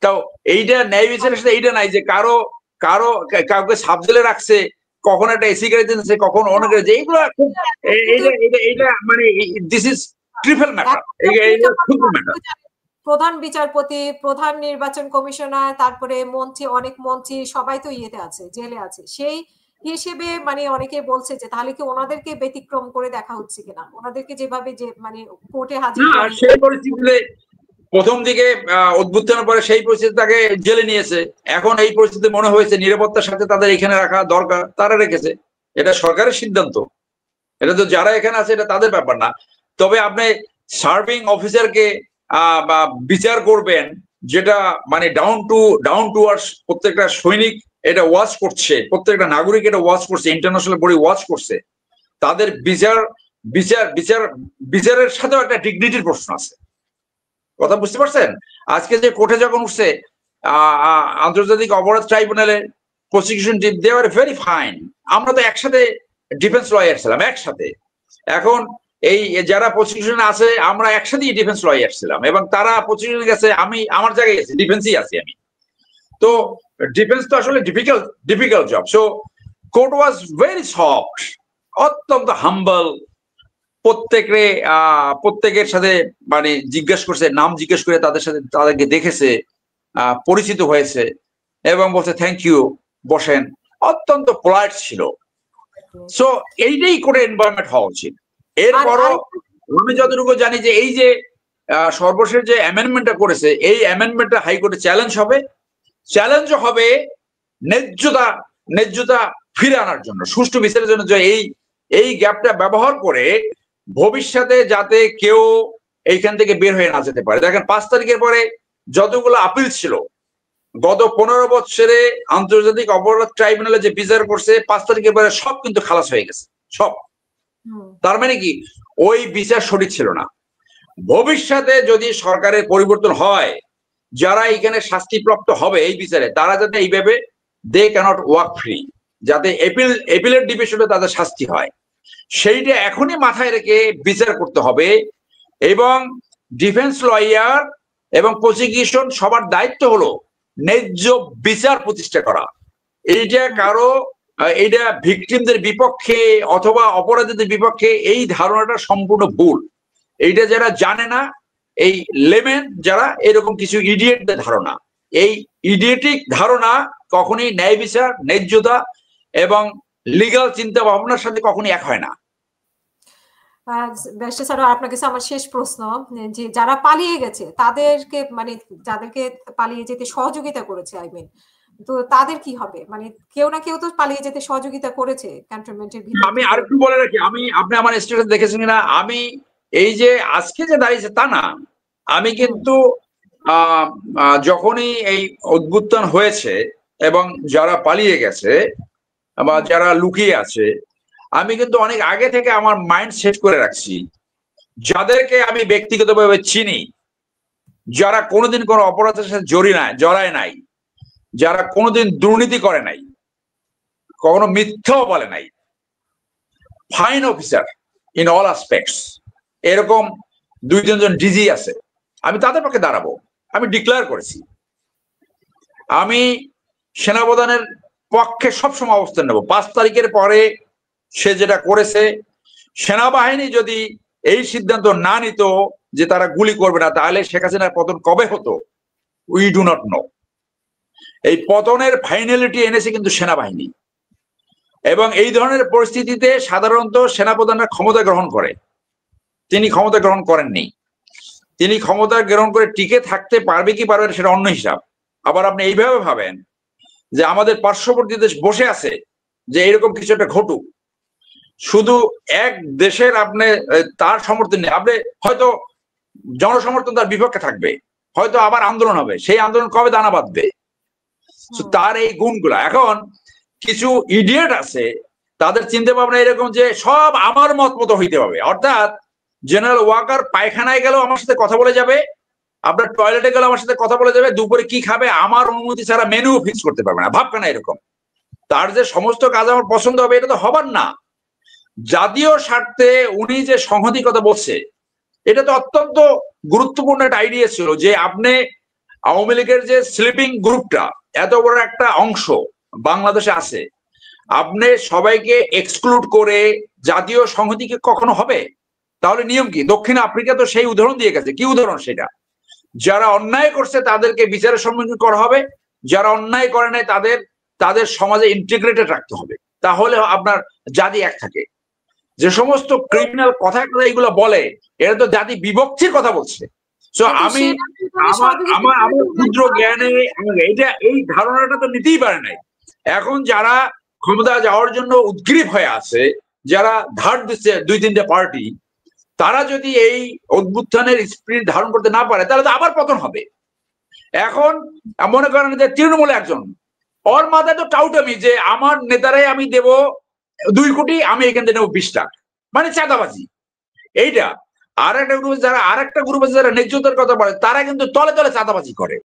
তো এইটা ন্যায় বিচারের সাথে এইটা নাই যে কারো কারো কাউকে সাবজেলে রাখছে, কখন একটা এসি গাড়ি দিতেছে, কখন অনেক এইগুলো খুব এইটা মানে দিস ইজ ট্রিপল ম্যাটার, এইটা ট্রিপল ম্যাটার। প্রধান বিচারপতি, প্রধান নির্বাচন কমিশনার, তারপরে মন্ত্রী, অনেক মন্ত্রী সবাই তো ইয়েতে আছে, জেলে আছে। সেই হিসেবে মানে অনেকে বলছে যে তাহলে কি ওনাদেরকে ব্যতিক্রম করে দেখা হচ্ছে কিনা, ওনাদেরকে যেভাবে যে মানে কোর্টে হাজির করে সেই পরিস্থিতিতে প্রথম দিকে অভ্যুত্থানের পরে সেই পরিস্থিতি তাকে জেলে নিয়েছে, এখন এই পরিস্থিতি মনে হয়েছে নিরাপত্তার সাথে তাদের এখানে রাখা দরকার, তারা রেখেছে। এটা সরকারের সিদ্ধান্ত, এটা তো যারা এখানে আছে এটা তাদের ব্যাপার না। তবে আপনি সার্ভিং অফিসারকে বিচার করবেন, যেটা মানে ডাউন টু আর্থ, প্রত্যেকটা সৈনিক এটা ওয়াচ করছে, প্রত্যেকটা নাগরিক এটা ওয়াচ করছে, ইন্টারন্যাশনাল বডি ওয়াচ করছে, তাদের বিচার বিচার বিচার বিচারের সাথেও একটা ডিগনিটির প্রশ্ন আছে। কথা বুঝতে পারছেন? আজকে যে কোর্টে যখন উঠছে আন্তর্জাতিক অপরাধ ট্রাইব্যুনালে prosecution team, they are very fine. আমরা তো একসাথে ডিফেন্স লয়ার ছিলাম একসাথে, এখন এই যারা প্রসিকিউশনে আছে আমরা একসাথেই ডিফেন্স লয়ার ছিলাম, এবং তারা প্রসিকিউশনে গেছে, আমি আমার জায়গায় গেছি, ডিফেন্সই আছি আমি। তো ডিফেন্স তো আসলে difficult job. So court was very soft, অত্যন্ত হাম্বল, প্রত্যেকের সাথে মানে জিজ্ঞেস করছে, নাম জিজ্ঞেস করে তাদের সাথে তাদেরকে দেখেছে, পরিচিত হয়েছে, এবং বলছে থ্যাংক ইউ, বসেন, অত্যন্ত পোলাইট ছিল। সো এইটাই করে এনভায়রনমেন্ট হওয়া উচিত। এরপরও আমি যতটুকু জানি যে এই যে সর্বশেষ যে অ্যামেন্ডমেন্টটা করেছে, এই অ্যামেন্ডমেন্টটা হাইকোর্টে চ্যালেঞ্জ হবে, চ্যালেঞ্জও হবে ন্যায্যতা ফিরে আনার জন্য, সুষ্ঠু বিচারের জন্য, যে এই গ্যাপটা ব্যবহার করে ভবিষ্যতে যাতে কেউ এইখান থেকে বের হয়ে না যেতে পারে। দেখেন 5 তারিখের পরে যতগুলো আপিল ছিল, গত 15 বছরে আন্তর্জাতিক অপরাধ ট্রাইব্যুনালে যে বিচার করছে, 5 তারিখের পরে সব কিন্তু খালাস হয়ে গেছে, সব। তার মানে কি ওই বিচার সঠিক ছিল না। ভবিষ্যতে যদি সরকারের পরিবর্তন হয়, যারা এখানে শাস্তিপ্রাপ্ত হবে এই বিচারে, তারা যাতে এইভাবে দে ক্যানট ওয়াক ফ্রি, যাতে এপিলেট ডিভিশনে তাদের শাস্তি হয়, সেইটা এখনই মাথায় রেখে বিচার করতে হবে। এবং ডিফেন্স লয়ার এবং প্রসিকিউশন সবার দায়িত্ব হলো ন্যায্য বিচার প্রতিষ্ঠা করা। এইটা ভিকটিমদের বিপক্ষে অথবা অপরাধীদের বিপক্ষে, এই ধারণাটা সম্পূর্ণ ভুল। এইটা যারা জানে না, এই লেমেন যারা, এরকম কিছু ইডিয়েটদের ধারণা, এই ইডিয়েটিক ধারণা কখনই ন্যায় বিচার, ন্যায্যতা এবং লিগাল চিন্তা ভাবনার সাথে কখনই এক হয় না। ব্যারিস্টার স্যার, আপনার কাছে আমার শেষ প্রশ্ন, যে যারা পালিয়ে গেছে তাদেরকে, মানে যাদেরকে পালিয়ে যেতে সহযোগিতা করেছে, তো তাদের কি হবে? মানে কেউ না কেউ তো পালিয়ে যেতে সহযোগিতা করেছে ক্যান্টনমেন্টের ভিতরে। আমি আরেকটু বলে রাখি, আপনি আমার স্ট্যাটাস দেখেছেন কিনা, আমি এই যে আজকে যে দাঁড়িয়েছে তা না, আমি কিন্তু যখনই এই অভ্যুত্থান হয়েছে এবং যারা পালিয়ে গেছে বা যারা লুকিয়ে আছে, আমি কিন্তু অনেক আগে থেকে আমার মাইন্ড সেট করে রাখছি, যাদেরকে আমি ব্যক্তিগতভাবে চিনি, যারা কোনোদিন কোনো অপরাধের সাথে জড়ায় নাই, যারা কোনোদিন দুর্নীতি করে নাই, কখনো মিথ্যাও বলে নাই, fine officer in all aspects, এরকম 2-3 জন ডিজি আছে, আমি তাদের পক্ষে দাঁড়াবো। আমি ডিক্লেয়ার করেছি, আমি সেনাপ্রধানের পক্ষে সবসময় অবস্থান নেব। 5 তারিখের পরে সে যেটা করেছে, সেনাবাহিনী যদি এই সিদ্ধান্ত না নিত যে তারা গুলি করবে না, তাহলে শেখ হাসিনার পতন কবে হতো উই ডু নট নো। এই পতনের ফাইনালিটি এনেছে কিন্তু সেনাবাহিনী, এবং এই ধরনের পরিস্থিতিতে সাধারণত সেনাপ্রধানরা ক্ষমতা গ্রহণ করে, তিনি ক্ষমতা গ্রহণ করেননি। তিনি ক্ষমতা গ্রহণ করে টিকে থাকতে পারবে কি পারবে সেটা অন্য হিসাব। আবার আপনি এইভাবে ভাবেন যে আমাদের পার্শ্ববর্তী দেশ বসে আছে যে এরকম কিছু একটা ঘটুক, শুধু এক দেশের আপনি তার সমর্থন নেই, আপনি হয়তো জনসমর্থন তার বিপক্ষে থাকবে, হয়তো আবার আন্দোলন হবে, সেই আন্দোলন কবে দানা বাঁধবে? তার এই গুণগুলা, এখন কিছু ইডিয়েট আছে তাদের চিন্তা ভাবনা এরকম যে সব আমার মত মতো হইতে হবে, অর্থাৎ জেনারেল ওয়াকার পায়খানায় গেলেও আমার সাথে কথা বলে যাবে, আপনার টয়লেটে গেলেও আমার সাথে কথা বলে যাবে, দুপুরে কি খাবে আমার অনুমতি ছাড়া মেনু ফিক্স করতে পারবে না। ভাববে না এরকম, তার যে সমস্ত কাজ আমার পছন্দ হবে এটা তো হবার না। জাতীয় স্বার্থে উনি যে সংহতি কথা বলছে, এটা তো অত্যন্ত গুরুত্বপূর্ণ একটা আইডিয়া ছিল, যে আপনি আওয়ামী লীগের যে স্লিপিং গ্রুপটা এত বড় একটা অংশ বাংলাদেশে আছে, আপনি সবাইকে এক্সক্লুড করে জাতীয় সংহতি কি কখনো হবে? তাহলে নিয়ম কি? দক্ষিণ আফ্রিকা তো সেই উদাহরণ দিয়ে গেছে। কি উদাহরণ সেটা? যারা অন্যায় করছে তাদেরকে বিচারের সম্মুখীন করা হবে, যারা অন্যায় করে নাই তাদের সমাজে ইন্টিগ্রেটেড রাখতে হবে, তাহলে আপনার জাতি এক থাকে। যে সমস্ত ক্রিমিনাল কথা এগুলো বলে, এরা তো জাতি বিভক্তির কথা বলছে। সো আমি আমার ক্ষুদ্র জ্ঞানে এই ধারণাটা তো নিতেই পারে নাই। এখন যারা ক্ষমতা যাওয়ার জন্য উদ্গ্রীব হয়ে আছে, যারা ধার দিচ্ছে 2-3টে পার্টি, তারা যদি এই অভ্যুত্থানের স্পিরিট ধারণ করতে না পারে তাহলে তো আবার পতন হবে। এখন মনে করেন যে তৃণমূলে একজন, ওর মাথায় তো টাউটামি যে আমার নেতারাই আমি দেব 2 কোটি, আমি এখান থেকে নেবো 20 লাখ, মানে চাঁদাবাজি। এইটা আর একটা গ্রুপ, যারা ন্যায্যতার কথা বলে তারা কিন্তু তলে তলে চাঁদাবাজি করে।